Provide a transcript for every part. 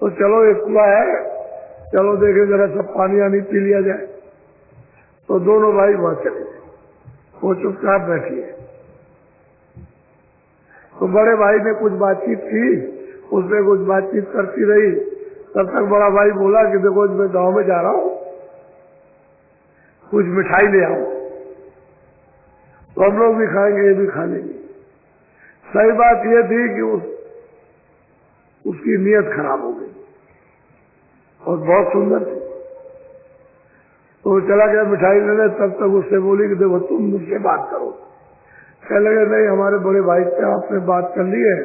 तो चलो एक कुआ है, चलो देखे जरा सब पानी आनी पी लिया जाए। तो दोनों भाई वहां चले गए, वो चुपचाप बैठी है। तो बड़े भाई ने कुछ बातचीत की, उसने कुछ बातचीत करती रही। तब तक बड़ा भाई बोला कि देखो मैं गांव में जा रहा हूं, कुछ मिठाई ले आओ, तो हम लोग भी खाएंगे, ये भी खा लेंगे। सही बात ये थी कि उसकी नीयत खराब हो गई और बहुत सुंदर थी। तो चला गया मिठाई लेने। तब तक उससे बोली कि देखो तुम मुझसे बात करो। कह लगे नहीं, हमारे बड़े भाई से आपने बात कर ली है,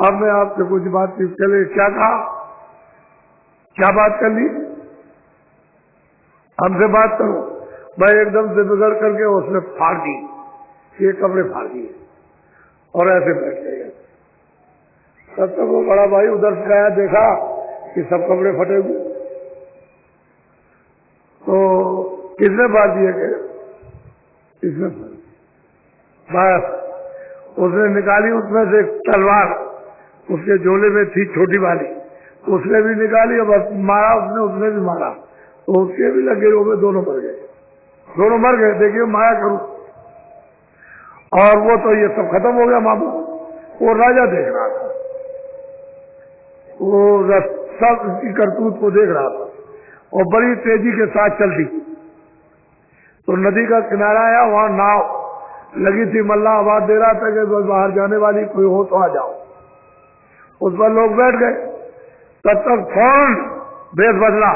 अब मैं आपसे कुछ बात की। चले क्या कहा, क्या बात कर ली, हमसे बात करो। मैं एकदम से बिगड़ करके उसने फाड़ दी, ये कपड़े फाड़ दिए और ऐसे बैठ गए। तब तक वो बड़ा भाई उधर से आया, देखा कि सब कपड़े फटे हुए। तो किसने फाड़ दिए, किसने बस उसने निकाली उसमें से तलवार, उसके झोले में थी छोटी वाली, उसने भी निकाली और मारा उसने भी मारा। तो उसके भी लगे हुए, दोनों मर गए, दोनों मर गए। देखिए माया करूं। और वो तो ये सब खत्म हो गया मामला। वो राजा देख रहा था, वो सब इसकी करतूत को देख रहा था और बड़ी तेजी के साथ चल दी। तो नदी का किनारा आया, वहां नाव लगी थी। मल्ला आवाज दे रहा था कि बाहर जाने वाली कोई हो तो आ जाओ। उस पर लोग बैठ गए। तब तक फौरन भेष बदला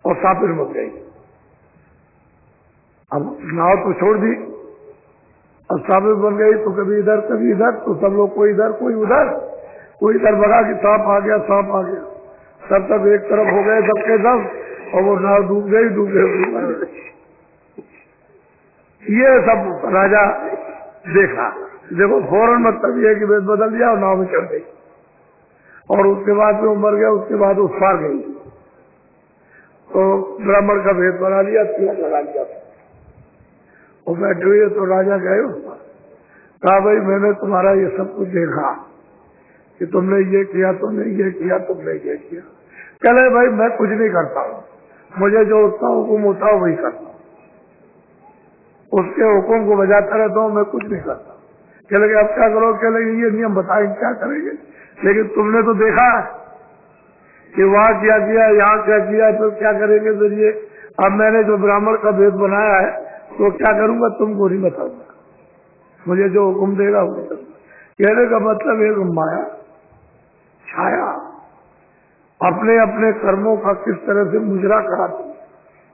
और सापिर मच गई। अब नाव तो छोड़ दी, अब सापिर बन गई। तो कभी इधर कभी इधर, तो सब लोग कोई इधर कोई उधर, कोई इधर भगा कि सांप आ गया, सांप आ गया। तब तक एक तरफ हो गए सबके सब, और वो नाव डूब गई। ये सब राजा देखा। देखो फौरन मतलब ये कि वेश बदल दिया और नाव में चढ़ गई। और उसके बाद में वो मर गया, उसके बाद उस पार गई। तो ब्राह्मण का भेद बना लिया, तिलक लगा लिया और बैठे हुए। तो राजा गए उस पर, कहा भाई मैंने तुम्हारा ये सब कुछ देखा कि तुमने ये किया, तुमने ये किया, तुमने ये किया। चले भाई मैं कुछ नहीं करता हूँ, मुझे जो उसका हुक्म होता है वही करता हूँ, उसके हुक्म को बजाता रहता हूँ, मैं कुछ नहीं करता। चले अब क्या करो, चले ये नियम बताए क्या करेंगे। लेकिन तुमने तो देखा कि वहां क्या किया, यहाँ क्या किया, तो क्या करेंगे। फिर ये अब मैंने जो ब्राह्मण का भेद बनाया है तो क्या करूंगा, तुमको नहीं बताऊंगा, मुझे जो हुक्म देगा वो करूंगा। कहने का मतलब एक माया छाया अपने अपने कर्मों का किस तरह से मुजरा कराती,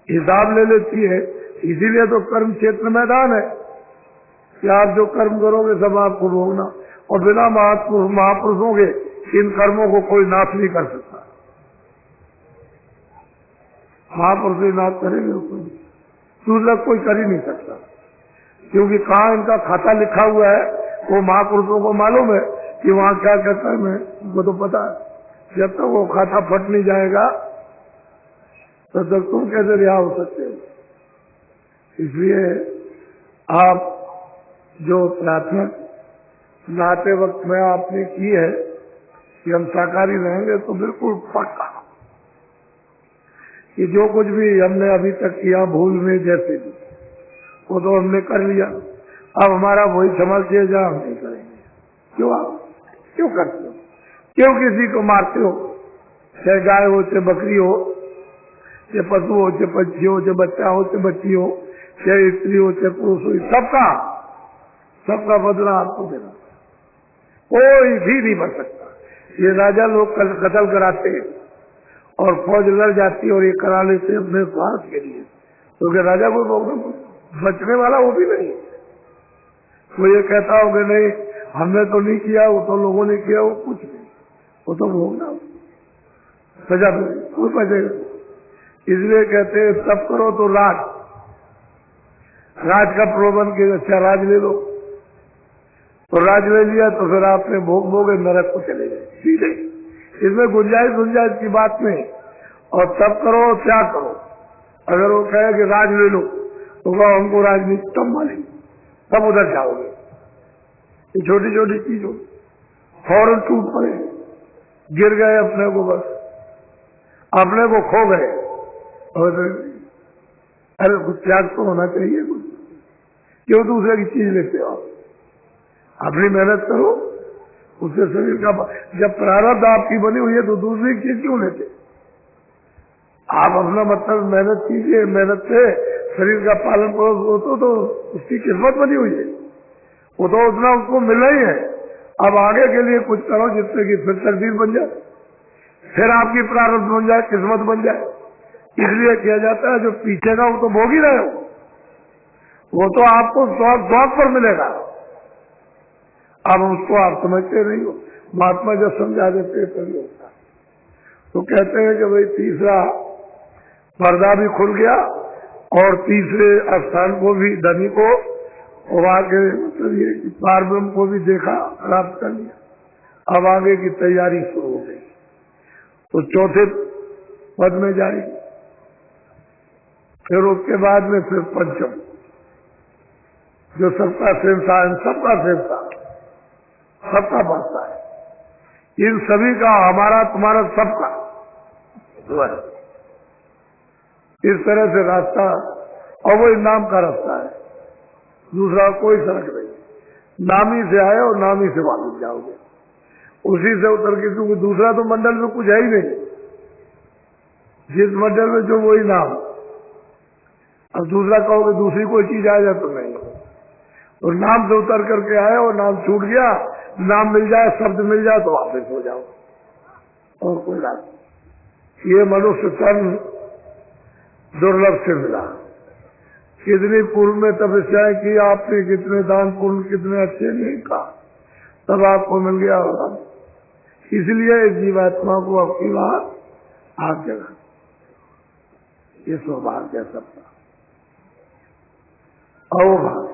हिसाब ले लेती है। इसीलिए तो कर्म क्षेत्र मैदान है कि आप जो कर्म करोगे सब आपको भोगना। और बिना महापुरुषों के इन कर्मों को कोई नाश नहीं कर सकता। महापुरुष ही नाश करेंगे, दूसरा कोई कर ही नहीं सकता। क्योंकि कहाँ इनका खाता लिखा हुआ है वो महापुरुषों को मालूम है कि वहाँ क्या क्या कर्म है, उनको तो पता है। जब तक वो खाता फट नहीं जाएगा तब तक तुम कैसे रिहा हो सकते हो। इसलिए आप जो प्रार्थना लाते वक्त में आपने की है कि हम शाकाहारी रहेंगे, तो बिल्कुल पक्का कि जो कुछ भी हमने अभी तक किया भूल में जैसे भी, वो तो हमने कर लिया। अब हमारा वही समझिए जा, हम नहीं करेंगे। क्यों आप क्यों करते हो, क्यों किसी को मारते हो, चाहे गाय हो, चाहे बकरी हो, चाहे पशु हो, चाहे पक्षी हो, चाहे बच्चा हो, चाहे बच्ची हो, चाहे स्त्री हो, चाहे पुरुष हो, सबका बदला आपको देना, कोई भी नहीं बच सकता। ये राजा लोग कत्ल कराते हैं और फौज लड़ जाती है और ये करा लेते हैं अपने स्वार्थ के लिए, क्योंकि राजा को बचने वाला वो भी नहीं। वो ये कहता होगा नहीं हमने तो नहीं किया, वो तो लोगों ने किया, वो कुछ नहीं, वो तो भोगना सजा कोई बचेगा। इसलिए कहते हैं सब करो तो राज का प्रलोभन के अच्छा राज ले लो, तो राज ले लिया तो फिर आपने भोगे नरक को चले गए सीधे। इसमें गुंजाइश की बात नहीं। और सब करो त्याग करो। अगर वो कहे कि राज ले लो तो वह हमको राजनीति कम वाली, सब उधर जाओगे। ये छोटी छोटी चीज हो फौरन टूट पड़े। गिर गए अपने को, बस अपने को खो गए। और अरे कुछ त्याग तो होना चाहिए, कुछ क्यों दूसरे की चीज लेते हो? अपनी मेहनत करो, उससे शरीर का जब प्रारब्ध आपकी बनी हुई है तो दूसरी चीज क्यों लेते? आप अपना मतलब मेहनत कीजिए, मेहनत से शरीर का पालन पोषण तो उसकी किस्मत बनी हुई है, वो तो उतना उसको मिला ही है। अब आगे के लिए कुछ करो जिससे कि फिर तकदीर बन जाए, फिर आपकी प्रारब्ध बन जाए, किस्मत बन जाए। इसलिए किया जाता है जो पीछे का वो तो भोग ही रहे हो, वो तो आपको शौक पर मिलेगा। अब उसको आप समझते नहीं हो। महात्मा जब समझा देते तभी होता। तो कहते हैं कि भाई तीसरा पर्दा भी खुल गया और तीसरे स्थान को भी, धनी को वहां के मतलब ये पार ब्रह्म को भी देखा, प्राप्त कर लिया। अब आगे की तैयारी शुरू हो गई, तो चौथे पद में जाएगी। फिर उसके बाद में फिर पंचम, जो सबका शहंशाह, सबका शहंशाह, सबका बादशाह है, इन सभी का, हमारा तुम्हारा सबका इस तरह से रास्ता, और वो नाम का रास्ता है, दूसरा कोई सड़क नहीं। नामी से आए और नामी से वापस जाओगे, उसी से उतर के, क्योंकि दूसरा तो मंडल में कुछ है ही नहीं, जिस मंडल में जो वही नाम। अब दूसरा कहोगे दूसरी कोई चीज आ जाए तो नहीं, और नाम से उतर करके आए और नाम छूट गया, नाम मिल जाए, शब्द मिल जाए तो वापस हो जाओ, और कोई बात नहीं। ये मनुष्य तन दुर्लभ से मिला। कितनी पूर्व में तपस्याएं की आपने, कितने दान पुण्य, कितने अच्छे नहीं कहा, तब आपको मिल गया होगा। इसलिए इस जीवात्मा को आपकी बात आप जगह, ये सौभाग्य सबका अवभाग्य।